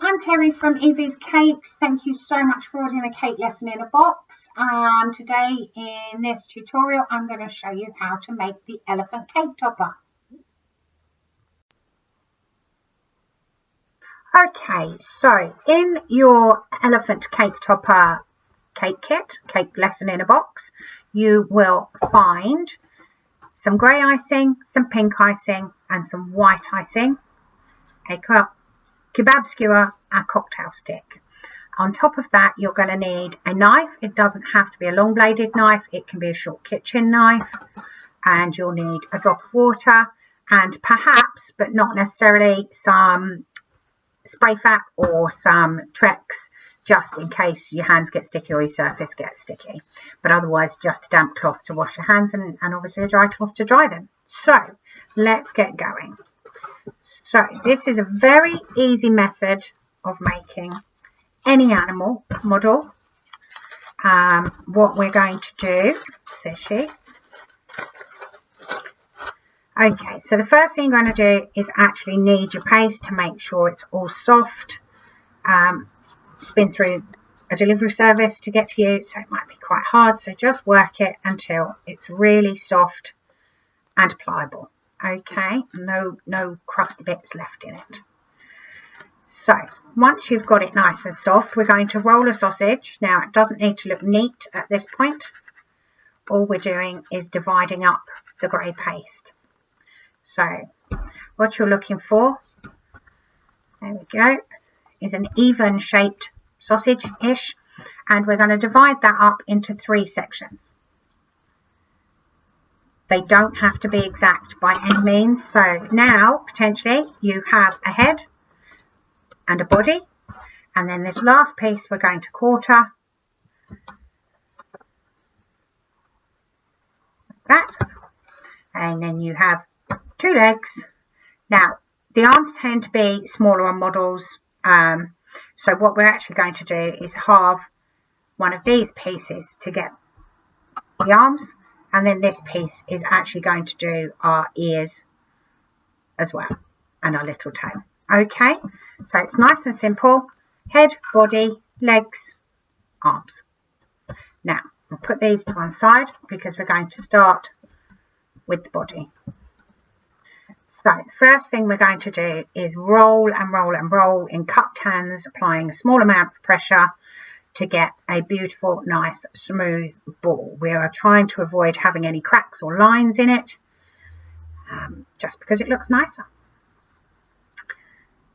I'm Terry from Evie's Cakes. Thank you so much for ordering a cake lesson in a box. Today in this tutorial I'm going to show you how to make the elephant cake topper. Okay, so in your elephant cake topper cake kit, cake lesson in a box, you will find some grey icing, some pink icing and some white icing, a kebab skewer, a cocktail stick. On top of that, you're going to need a knife. It doesn't have to be a long bladed knife, it can be a short kitchen knife, and you'll need a drop of water and perhaps, but not necessarily, some spray fat or some Trex, just in case your hands get sticky or your surface gets sticky, but otherwise just a damp cloth to wash your hands and obviously a dry cloth to dry them. So let's get going. So this is a very easy method of making any animal model. What we're going to do, says she. Okay, so the first thing you're going to do is actually knead your paste to make sure it's all soft. It's been through a delivery service to get to you, so it might be quite hard. So just work it until it's really soft and pliable. Okay, no crusty bits left in it. So once you've got it nice and soft, we're going to roll a sausage. Now it doesn't need to look neat at this point. All we're doing is dividing up the grey paste. So what you're looking for, there we go, is an even shaped sausage-ish, and we're going to divide that up into 3 sections. They don't have to be exact by any means. So now potentially you have a head and a body, and then this last piece we're going to quarter like that, and then you have 2 legs. Now the arms tend to be smaller on models, so what we're actually going to do is halve one of these pieces to get the arms, and then this piece is actually going to do our ears as well and our little toe. Okay, so it's nice and simple: head, body, legs, arms. Now we'll put these to one side because we're going to start with the body. So the first thing we're going to do is roll and roll and roll in cupped hands, applying a small amount of pressure to get a beautiful, nice, smooth ball. We are trying to avoid having any cracks or lines in it, just because it looks nicer.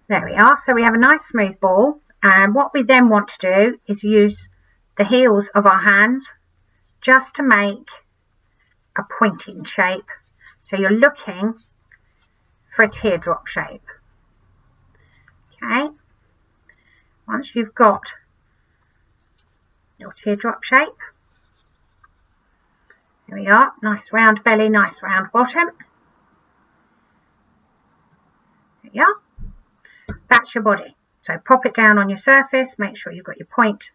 There we are. So we have a nice smooth ball, and what we then want to do is use the heels of our hands just to make a pointing shape. So you're looking for a teardrop shape. Okay, once you've got your teardrop shape, here we are, nice round belly, nice round bottom. There you are. That's your body. So pop it down on your surface, make sure you've got your point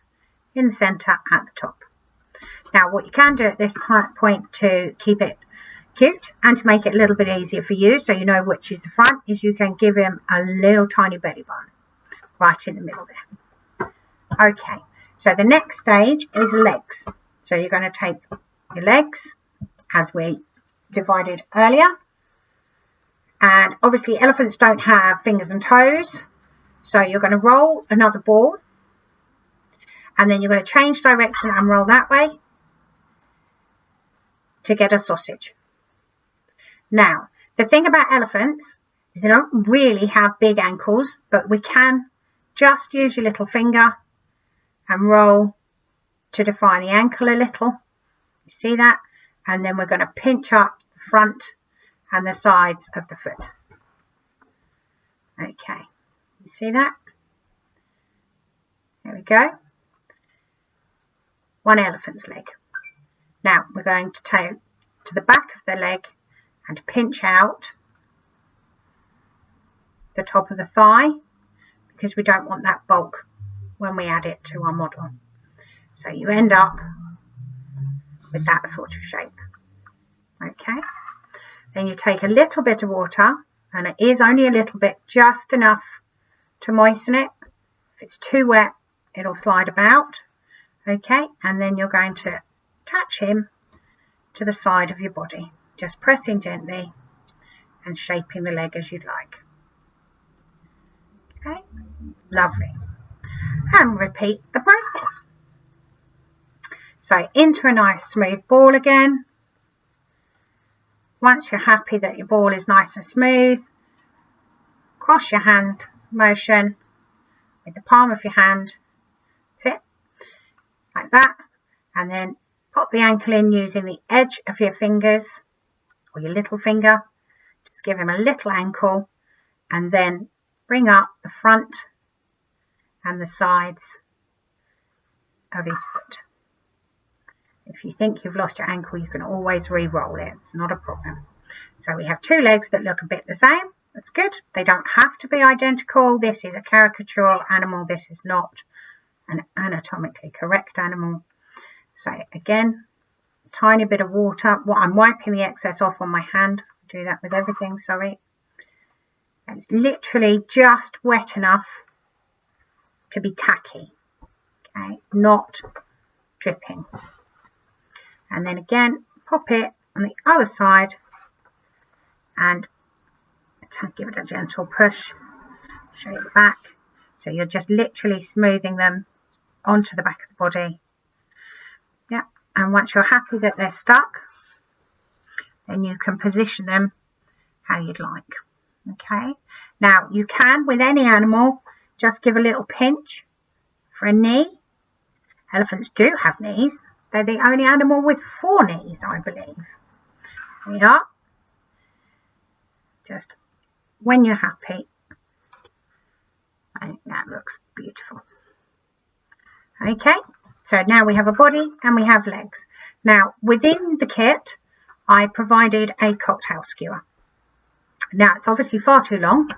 in the centre at the top. Now what you can do at this point to keep it cute and to make it a little bit easier for you, so you know which is the front, is you can give him a little tiny belly button right in the middle there. Okay, so the next stage is legs. So you're going to take your legs as we divided earlier, and obviously elephants don't have fingers and toes, so you're going to roll another ball, and then you're going to change direction and roll that way to get a sausage. Now, the thing about elephants is they don't really have big ankles, but we can just use your little finger and roll to define the ankle a little. You see that? And then we're going to pinch up the front and the sides of the foot. Okay, you see that? There we go. One elephant's leg. Now we're going to take to the back of the leg and pinch out the top of the thigh, because we don't want that bulk when we add it to our model. So you end up with that sort of shape. Okay, then you take a little bit of water, and it is only a little bit, just enough to moisten it, If it's too wet, it'll slide about. Okay, and then you're going to attach him to the side of your body, just pressing gently and shaping the leg as you'd like. Okay, lovely. And repeat the process. So into a nice smooth ball again. Once you're happy that your ball is nice and smooth, cross your hand motion with the palm of your hand. That's it, like that. And then pop the ankle in using the edge of your fingers or your little finger. Just give him a little ankle and then bring up the front and the sides of his foot. If you think you've lost your ankle, you can always re-roll it. It's not a problem. So we have two legs that look a bit the same. That's good. They don't have to be identical. This is a caricatural animal. This is not an anatomically correct animal. So again, tiny bit of water. Well, I'm wiping the excess off on my hand. I do that with everything, sorry. It's literally just wet enough to be tacky. Okay, not dripping. And then again, pop it on the other side and give it a gentle push. Show you the back. So you're just literally smoothing them onto the back of the body. Yeah, and once you're happy that they're stuck, then you can position them how you'd like. Okay, now you can, with any animal, just give a little pinch for a knee. Elephants do have knees. They're the only animal with 4 knees, I believe. There we are. Just when you're happy. I think that looks beautiful. Okay, so now we have a body and we have legs. Now, within the kit, I provided a cocktail skewer. Now, it's obviously far too long.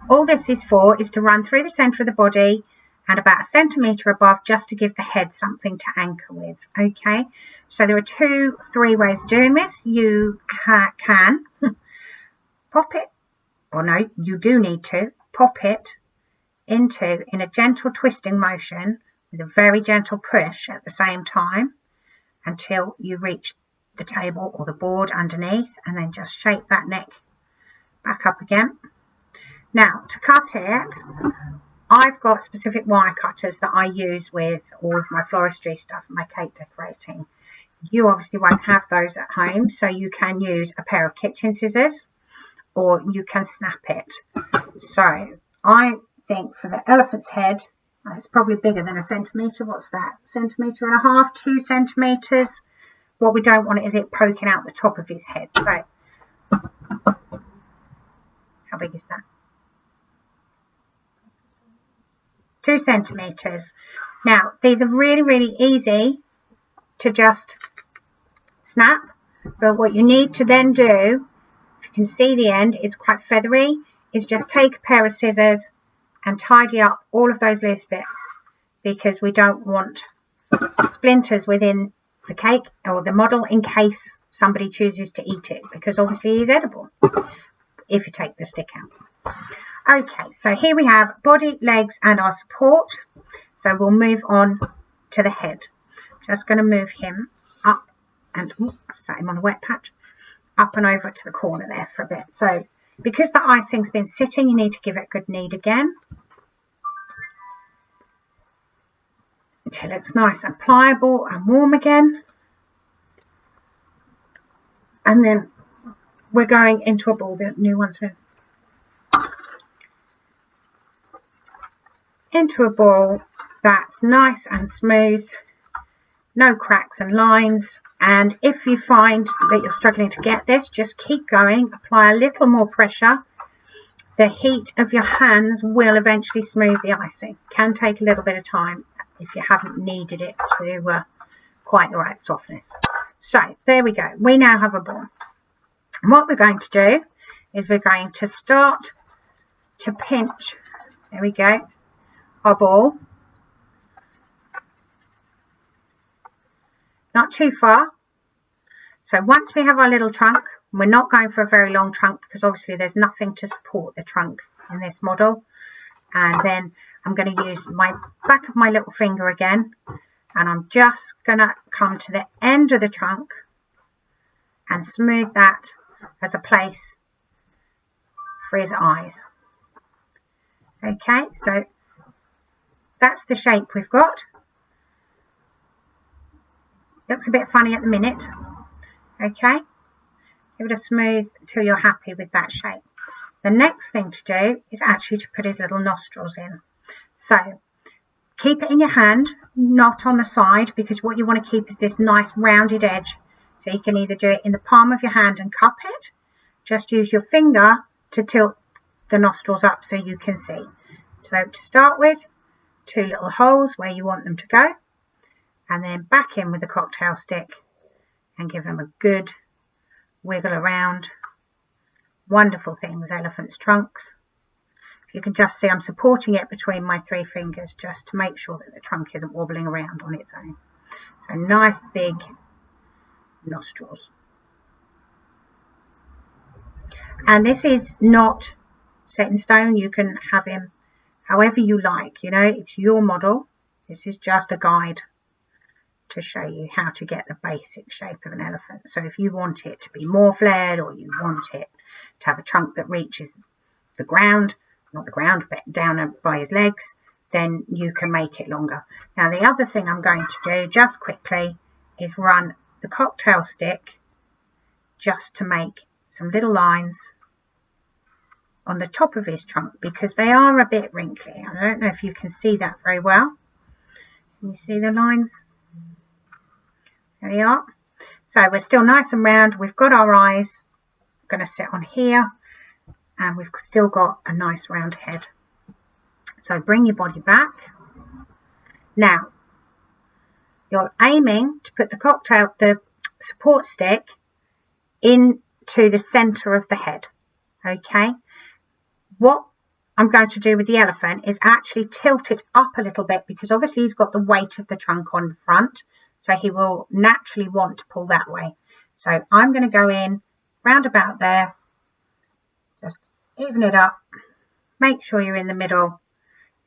All this is for is to run through the centre of the body and about 1 centimetre above, just to give the head something to anchor with. Okay, so there are 3 ways of doing this. You can pop it, or no, you do need to pop it into, in a gentle twisting motion with a very gentle push at the same time until you reach the table or the board underneath, and then just shape that neck back up again. Now, to cut it, I've got specific wire cutters that I use with all of my floristry stuff, my cake decorating. You obviously won't have those at home, so you can use a pair of kitchen scissors or you can snap it. So I think for the elephant's head, it's probably bigger than 1 centimetre. What's that? 1.5 centimetres, 2 centimetres. What we don't want is it poking out the top of his head. So how big is that? 2 centimetres. Now, these are really, really easy to just snap. But what you need to then do, if you can see the end, it's quite feathery, is just take a pair of scissors and tidy up all of those loose bits, because we don't want splinters within the cake or the model in case somebody chooses to eat it, because obviously he's edible if you take the stick out. Okay, so here we have body, legs and our support. So we'll move on to the head. Just going to move him up and, I've sat him on a wet patch, up and over to the corner there for a bit. So because the icing's been sitting, you need to give it a good knead again until it's nice and pliable and warm again. And then we're going into a ball, the new ones with, into a ball that's nice and smooth, no cracks and lines. And if you find that you're struggling to get this, just keep going, apply a little more pressure. The heat of your hands will eventually smooth the icing. Can take a little bit of time if you haven't kneaded it to quite the right softness. So there we go, we now have a ball. And what we're going to do is we're going to start to pinch, there we go, our ball, not too far. So once we have our little trunk, we're not going for a very long trunk because obviously there's nothing to support the trunk in this model. And then I'm going to use my back of my little finger again, and I'm just going to come to the end of the trunk and smooth that as a place for his eyes. Okay, so that's the shape we've got. Looks a bit funny at the minute. Okay, give it a smooth until you're happy with that shape. The next thing to do is actually to put his little nostrils in. So keep it in your hand, not on the side, because what you want to keep is this nice rounded edge. So you can either do it in the palm of your hand and cup it, just use your finger to tilt the nostrils up so you can see. So to start with, 2 little holes where you want them to go, and then back in with the cocktail stick and give them a good wiggle around. Wonderful things, elephants' trunks. You can just see I'm supporting it between my 3 fingers just to make sure that the trunk isn't wobbling around on its own. So nice big nostrils. And this is not set in stone. You can have him however you like, you know, it's your model. This is just a guide to show you how to get the basic shape of an elephant. So if you want it to be more flared, or you want it to have a trunk that reaches the ground, not the ground, but down by his legs, then you can make it longer. Now the other thing I'm going to do just quickly is run the cocktail stick just to make some little lines on the top of his trunk, because they are a bit wrinkly. I don't know if you can see that very well. Can you see the lines? There we are. So we're still nice and round. We've got our eyes going to sit on here, and we've still got a nice round head. So bring your body back. Now you're aiming to put the support stick into the center of the head. Okay, what I'm going to do with the elephant is actually tilt it up a little bit, because obviously he's got the weight of the trunk on the front, so he will naturally want to pull that way. So I'm going to go in round about there, just even it up, make sure you're in the middle,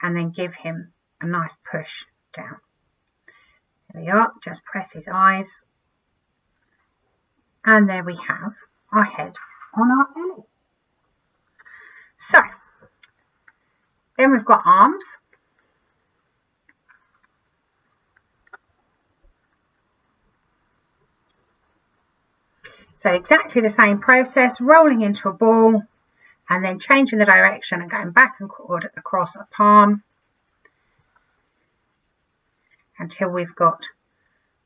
and then give him a nice push down. There we are, just press his eyes, and there we have our head on our belly. So then we've got arms. So exactly the same process, rolling into a ball and then changing the direction and going back and forward across a palm until we've got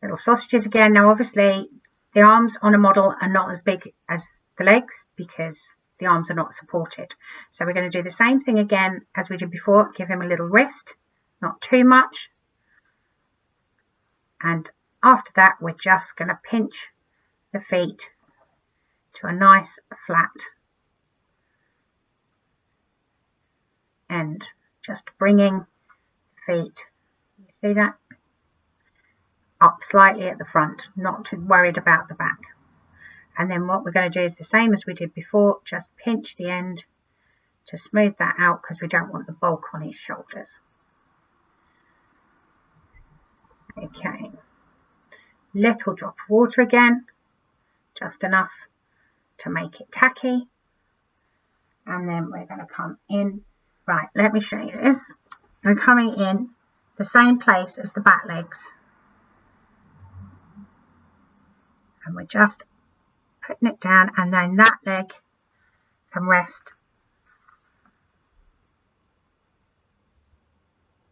little sausages again. Now obviously the arms on a model are not as big as the legs because the arms are not supported. So we're going to do the same thing again as we did before. Give him a little wrist, not too much. And after that, we're just going to pinch the feet to a nice flat end. Just bringing the feet, you see that? Up slightly at the front, not too worried about the back. And then what we're going to do is the same as we did before, just pinch the end to smooth that out because we don't want the bulk on his shoulders. Okay, little drop of water again, just enough to make it tacky. And then we're going to come in. Right, let me show you this. I'm coming in the same place as the back legs. And we're just putting it down, and then that leg can rest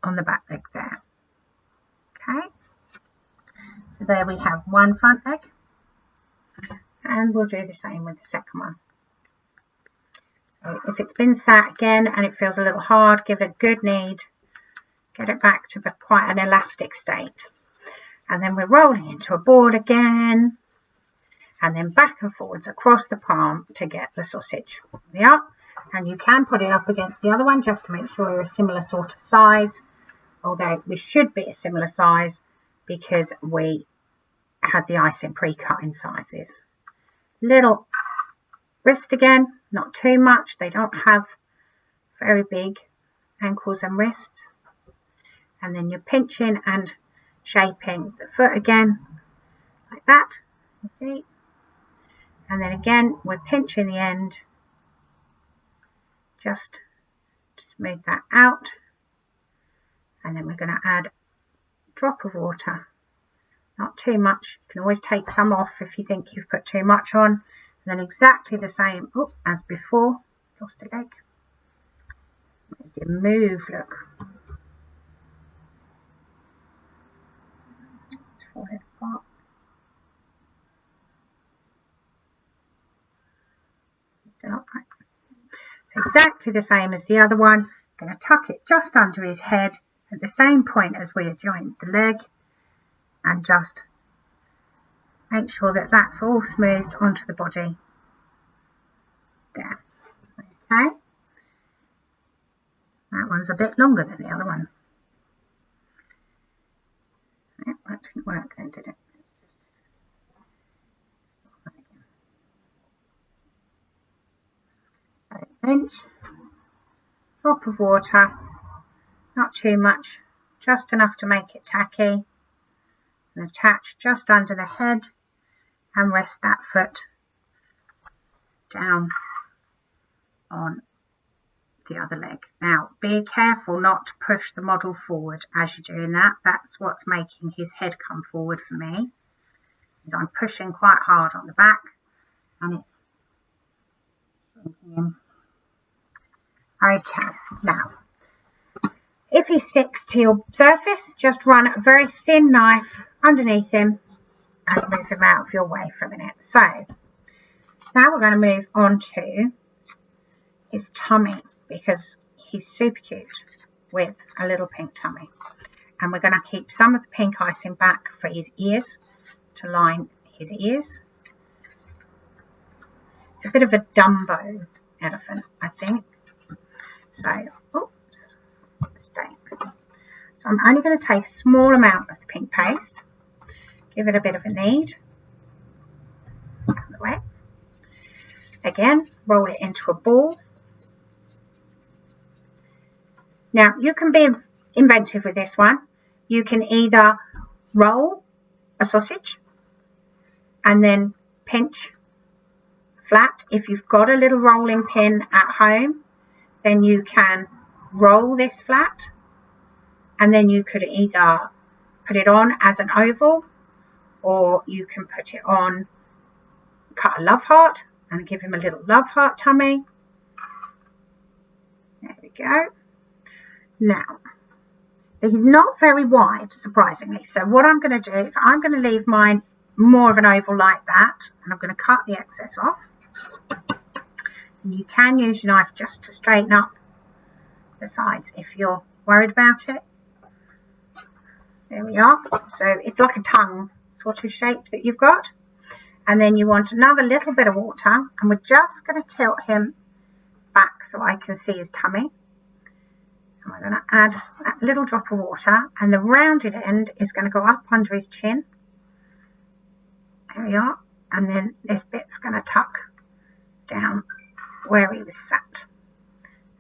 on the back leg there. Okay, so there we have one front leg, and we'll do the same with the second one. So if it's been sat again and it feels a little hard, give it a good knead, get it back to quite an elastic state. And then we're rolling into a ball again, and then back and forwards across the palm to get the sausage. There we are. And you can put it up against the other one just to make sure you're a similar sort of size, although we should be a similar size because we had the icing pre-cut in sizes. Little wrist again, not too much. They don't have very big ankles and wrists, and then you're pinching and shaping the foot again like that, you see, and then again we're pinching the end just to smooth that out, and then we're going to add a drop of water, not too much. You can always take some off if you think you've put too much on, and then exactly the same as before. Lost a leg. Make it move, look. Forehead apart. Still upright. So exactly the same as the other one. I'm going to tuck it just under his head at the same point as we joined the leg, and just make sure that that's all smoothed onto the body. There. Okay. That one's a bit longer than the other one. Yep, that didn't work then, did it? So pinch, drop of water, not too much, just enough to make it tacky, and attach just under the head, and rest that foot down on the other leg. Now be careful not to push the model forward as you're doing that. That's what's making his head come forward for me, is I'm pushing quite hard on the back and it's shrinking in. Okay, now if he sticks to your surface, just run a very thin knife underneath him and move him out of your way for a minute. So now we're going to move on to his tummy, because he's super cute with a little pink tummy, and we're going to keep some of the pink icing back for his ears, to line his ears. It's a bit of a Dumbo elephant, I think. So, oops, mistake. So I'm only going to take a small amount of the pink paste, give it a bit of a knead, out of the way. Again, roll it into a ball. Now, you can be inventive with this one. You can either roll a sausage and then pinch flat. If you've got a little rolling pin at home, then you can roll this flat, and then you could either put it on as an oval, or you can put it on, cut a love heart and give him a little love heart tummy. There we go. Now, he's not very wide, surprisingly. So what I'm going to do is I'm going to leave mine more of an oval like that, and I'm going to cut the excess off. And you can use your knife just to straighten up the sides if you're worried about it. There we are. So it's like a tongue sort of shape that you've got. And then you want another little bit of water, and we're just going to tilt him back so I can see his tummy. And we're going to add that little drop of water, and the rounded end is going to go up under his chin. There we are. And then this bit's going to tuck down where he was sat.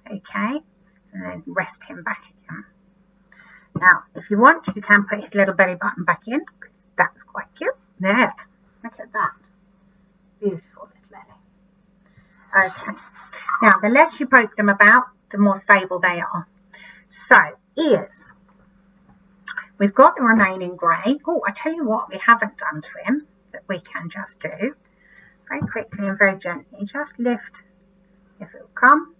Okay. And then rest him back again. Now, if you want, you can put his little belly button back in, because that's quite cute. There. Look at that. Beautiful little belly. Okay. Now, the less you poke them about, the more stable they are. So, ears. We've got the remaining grey. Oh, I tell you what we haven't done to him that we can just do very quickly and very gently. Just lift, if it will come,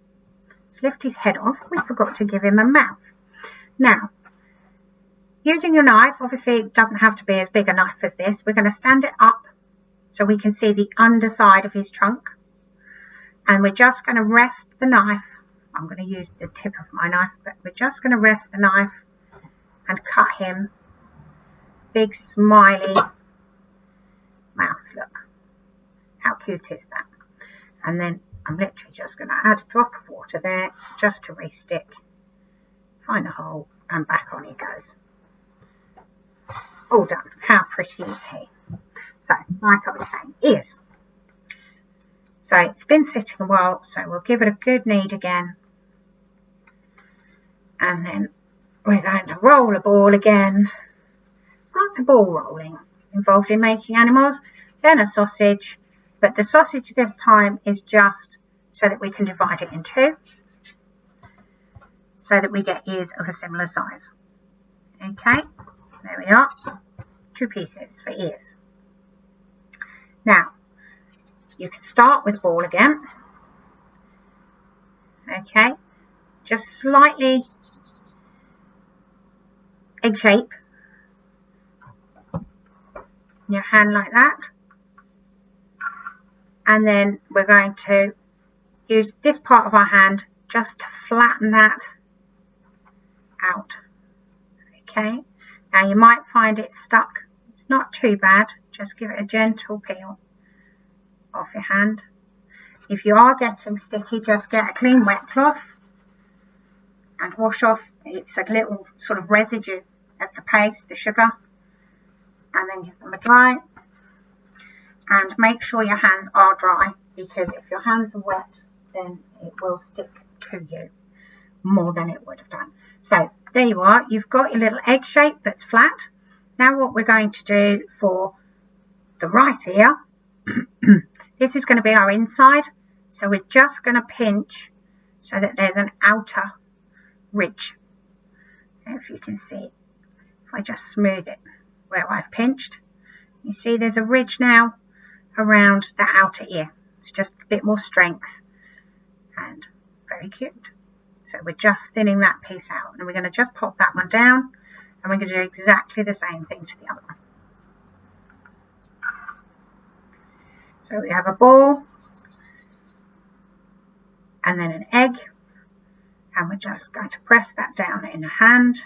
just lift his head off. We forgot to give him a mouth. Now, using your knife, obviously it doesn't have to be as big a knife as this. We're going to stand it up so we can see the underside of his trunk. And we're just going to rest the knife. I'm going to use the tip of my knife, but we're just going to rest the knife and cut him. Big smiley mouth, look. How cute is that? And then I'm literally just going to add a drop of water there just to re-stick. Find the hole and back on he goes. All done. How pretty is he? So, like I was saying, ears. So it's been sitting a while, so we'll give it a good knead again. And then we're going to roll a ball again. There's lots of ball rolling involved in making animals. Then a sausage, but the sausage this time is just so that we can divide it in two, so that we get ears of a similar size. Okay, there we are, 2 pieces for ears. Now, you can start with ball again. Okay, just slightly egg shape in your hand like that. And then we're going to use this part of our hand just to flatten that out. Okay, now you might find it stuck. It's not too bad, just give it a gentle peel off your hand. If you are getting sticky, just get a clean wet cloth and wash off. It's a little sort of residue of the paste, the sugar, and then give them a dry. And make sure your hands are dry, because if your hands are wet, then it will stick to you more than it would have done. So there you are, you've got your little egg shape that's flat. Now what we're going to do for the right ear, this is going to be our inside, so we're just going to pinch so that there's an outer ridge. If you can see, if I just smooth it where I've pinched, you see there's a ridge now around the outer ear. It's just a bit more strength and very cute. So we're just thinning that piece out, and we're going to just pop that one down, and we're going to do exactly the same thing to the other one. So we have a ball and then an egg, and we're just going to press that down in a hand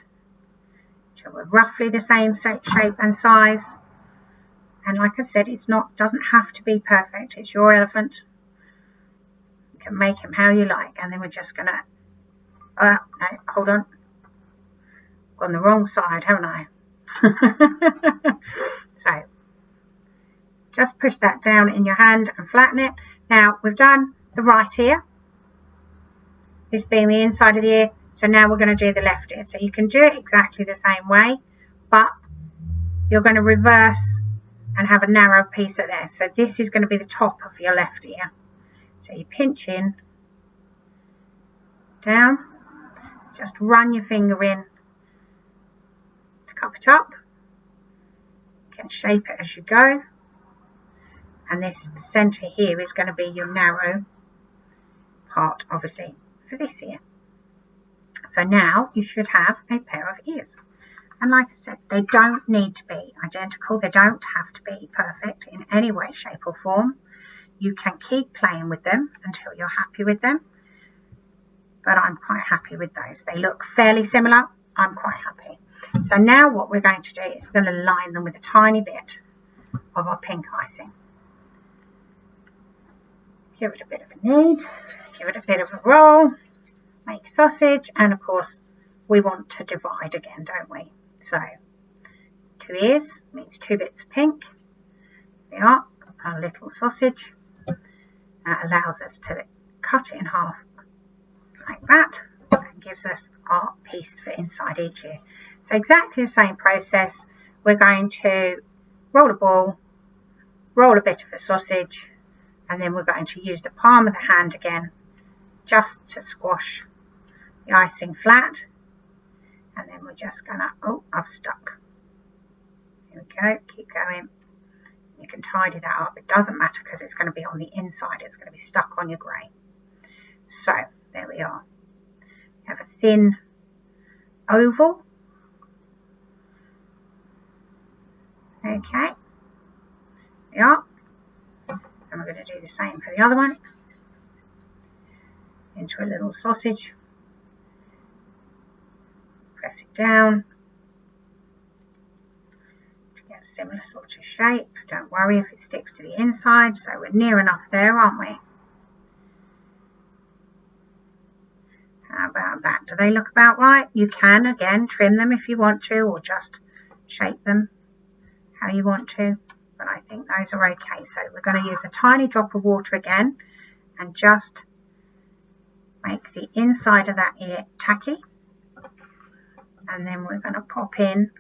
till we're roughly the same shape and size. And like I said, doesn't have to be perfect. It's your elephant. You can make him how you like. And then we're just going to, no, hold on. I've on the wrong side, haven't I? So, just push that down in your hand and flatten it. Now, we've done the right ear, this being the inside of the ear. So now we're going to do the left ear. So you can do it exactly the same way, but you're going to reverse and have a narrow piece of there. So this is going to be the top of your left ear. So you pinch in, down, just run your finger in to cup it up. You can shape it as you go. And this centre here is going to be your narrow part, obviously, for this ear. So now you should have a pair of ears. And like I said, they don't need to be identical. They don't have to be perfect in any way, shape or form. You can keep playing with them until you're happy with them. But I'm quite happy with those. They look fairly similar. I'm quite happy. So now what we're going to do is we're going to line them with a tiny bit of our pink icing. Give it a bit of a knead. Give it a bit of a roll. Make sausage. And of course, we want to divide again, don't we? So, 2 ears means 2 bits of pink. There we are, our little sausage. That allows us to cut it in half like that. And gives us our piece for inside each ear. So exactly the same process. We're going to roll a ball, roll a bit of a sausage, and then we're going to use the palm of the hand again just to squash the icing flat. And then we're just going to, oh, I've stuck. There we go, keep going. You can tidy that up. It doesn't matter because it's going to be on the inside. It's going to be stuck on your grey. So, there we are. We have a thin oval. Okay. There we are. And we're going to do the same for the other one. Into a little sausage. Press it down to get a similar sort of shape. Don't worry if it sticks to the inside, so we're near enough there, aren't we? How about that? Do they look about right? You can, again, trim them if you want to, or just shape them how you want to, but I think those are okay. So we're going to use a tiny drop of water again and just make the inside of that ear tacky. And then we're going to pop in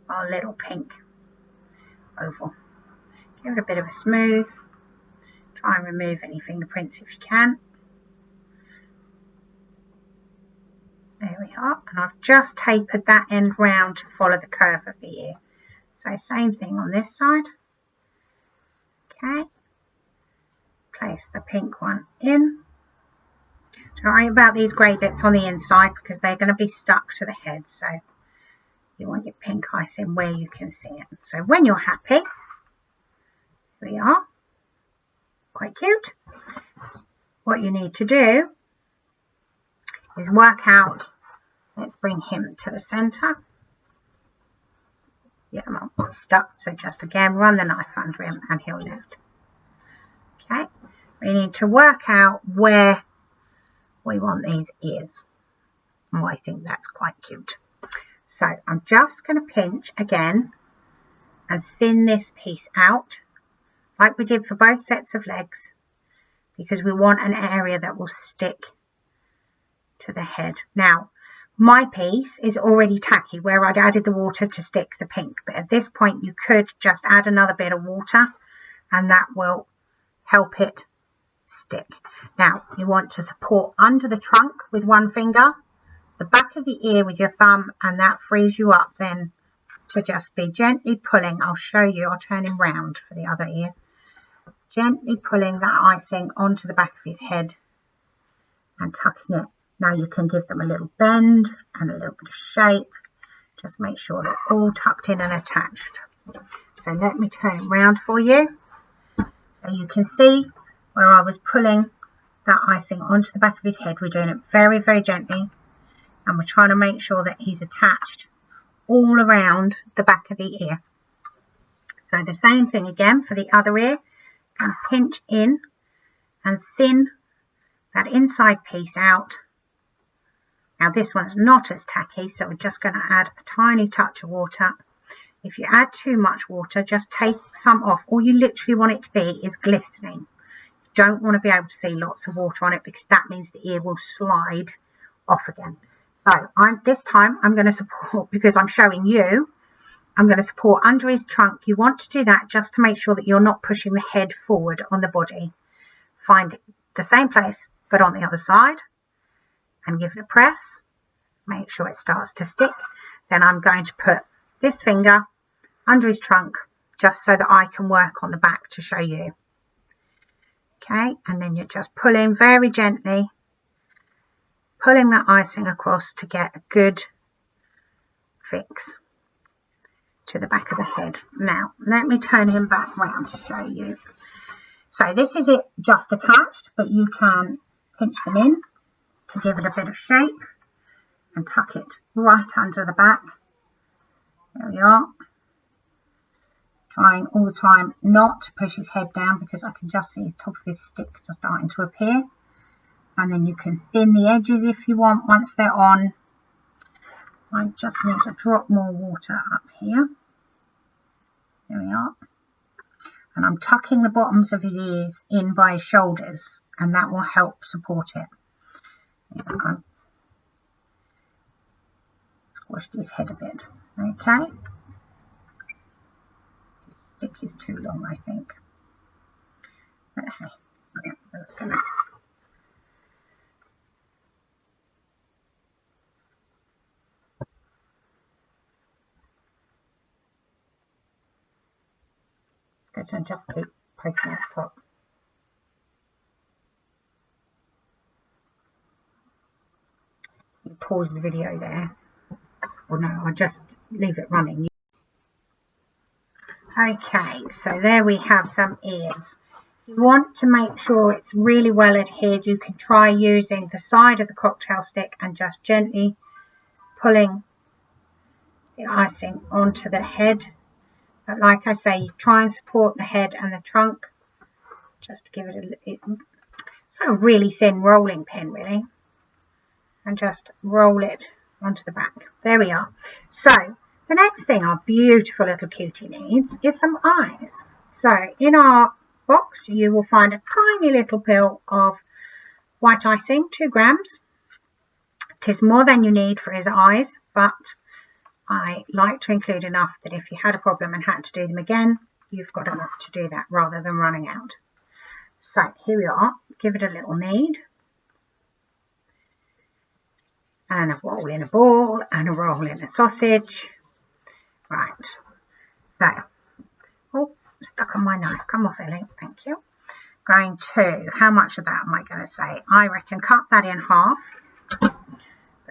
our little pink oval. Give it a bit of a smooth. Try and remove any fingerprints if you can. There we are. And I've just tapered that end round to follow the curve of the ear. So same thing on this side. Okay. Place the pink one in. Don't worry about these grey bits on the inside because they're going to be stuck to the head. So you want your pink icing where you can see it. So when you're happy, here we are. Quite cute. What you need to do is work out. Let's bring him to the centre. Yeah, I'm stuck. So just again, run the knife under him and he'll lift. Okay. We need to work out where we want these ears. Oh, I think that's quite cute. So I'm just going to pinch again and thin this piece out like we did for both sets of legs because we want an area that will stick to the head. Now, my piece is already tacky where I'd added the water to stick the pink, but at this point you could just add another bit of water and that will help it stick. Now you want to support under the trunk with one finger, the back of the ear with your thumb, and that frees you up then to just be gently pulling. I'll show you, I'll turn him round for the other ear. Gently pulling that icing onto the back of his head and tucking it. Now you can give them a little bend and a little bit of shape. Just make sure they're all tucked in and attached. So let me turn it round for you. So you can see where I was pulling that icing onto the back of his head. We're doing it very, very gently. And we're trying to make sure that he's attached all around the back of the ear. So the same thing again for the other ear. And pinch in and thin that inside piece out. Now this one's not as tacky, so we're just going to add a tiny touch of water. If you add too much water, just take some off. All you literally want it to be is glistening. You don't want to be able to see lots of water on it because that means the ear will slide off again. So this time I'm going to support, because I'm showing you, I'm going to support under his trunk. You want to do that just to make sure that you're not pushing the head forward on the body. Find the same place but on the other side and give it a press. Make sure it starts to stick. Then I'm going to put this finger under his trunk just so that I can work on the back to show you. Okay, and then you're just pulling very gently, pulling that icing across to get a good fix to the back of the head. Now let me turn him back round to show you. So this is it just attached, but you can pinch them in to give it a bit of shape and tuck it right under the back. There we are. Trying all the time not to push his head down because I can just see his top of his stick just starting to appear. And then you can thin the edges if you want once they're on. I just need to drop more water up here. There we are. And I'm tucking the bottoms of his ears in by his shoulders, and that will help support it. I've squashed his head a bit. Okay. His stick is too long, I think. But hey, yeah, that's gonna. And just keep poking at the top. You pause the video there, or no, I'll just leave it running. Okay, so there we have some ears. If you want to make sure it's really well adhered, you can try using the side of the cocktail stick and just gently pulling the icing onto the head. But like I say, try and support the head and the trunk. Just give it it's like a really thin rolling pin, really. And just roll it onto the back. There we are. So the next thing our beautiful little cutie needs is some eyes. So in our box, you will find a tiny little pill of white icing, 2 grams. It is more than you need for his eyes, but I like to include enough that if you had a problem and had to do them again, you've got enough to do that rather than running out. So here we are. Give it a little knead. And a roll in a ball and a roll in a sausage. Right. So, oh, stuck on my knife. Come off, Ellie. Thank you. Going to, how much of that am I going to say? I reckon cut that in half. Put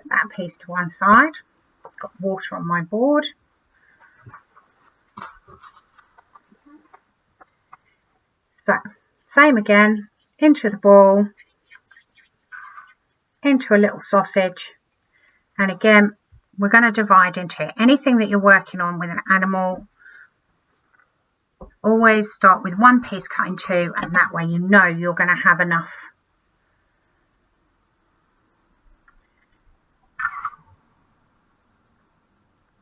that piece to one side. Got water on my board. So, same again. Into the ball. Into a little sausage. And again, we're going to divide into anything that you're working on with an animal. Always start with one piece cut in two, and that way you know you're going to have enough.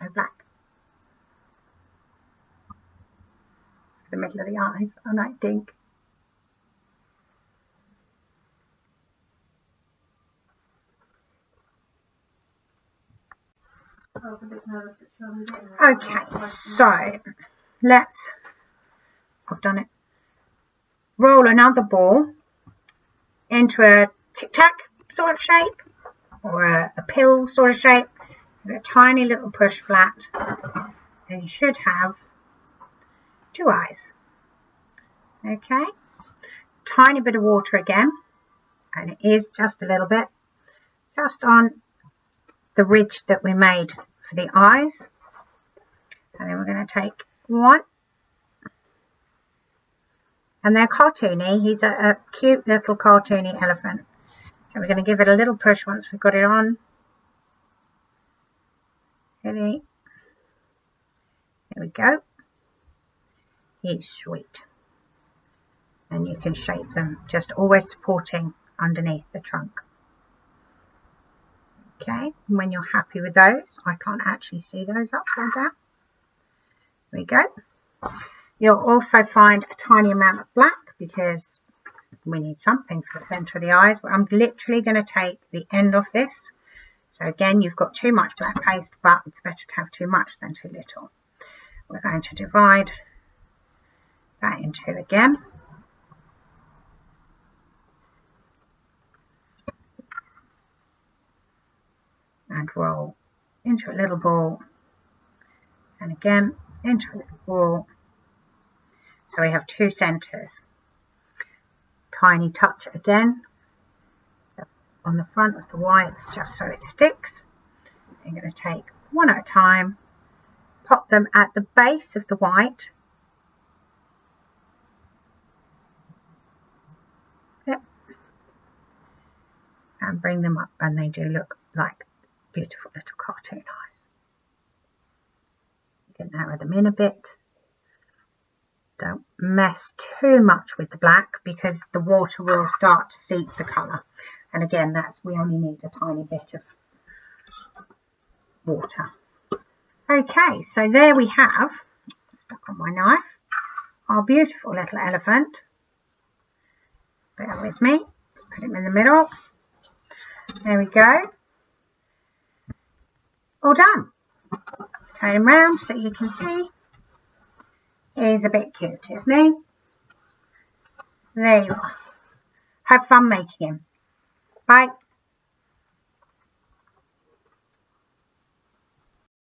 So black. The middle of the eyes, I might think. Okay, so let's, I've done it, roll another ball into a tic-tac sort of shape or a pill sort of shape, with a tiny little push flat, and you should have two eyes. Okay, tiny bit of water again, and it is just a little bit, just on the ridge that we made for the eyes. And then we're going to take one, and they're cartoony. He's a cute little cartoony elephant, so we're going to give it a little push once we've got it on. Ready? There we go. He's sweet, and you can shape them, just always supporting underneath the trunk. Okay, and when you're happy with those, I can't actually see those upside down. There we go. You'll also find a tiny amount of black because we need something for the centre of the eyes. But I'm literally going to take the end of this. So again, you've got too much black paste, but it's better to have too much than too little. We're going to divide that in two again. And roll into a little ball, and again into a little ball. So we have two centres. Tiny touch again, just on the front of the whites, just so it sticks. You're going to take one at a time, pop them at the base of the white. Yep. And bring them up, and they do look like beautiful little cartoon eyes. You can narrow them in a bit. Don't mess too much with the black because the water will start to seep the colour. And again, we only need a tiny bit of water. Okay, so there we have, stuck on my knife, our beautiful little elephant. Bear with me. Let's put him in the middle. There we go. All done. Turn him round so you can see. He's a bit cute, isn't he? There you are. Have fun making him. Bye.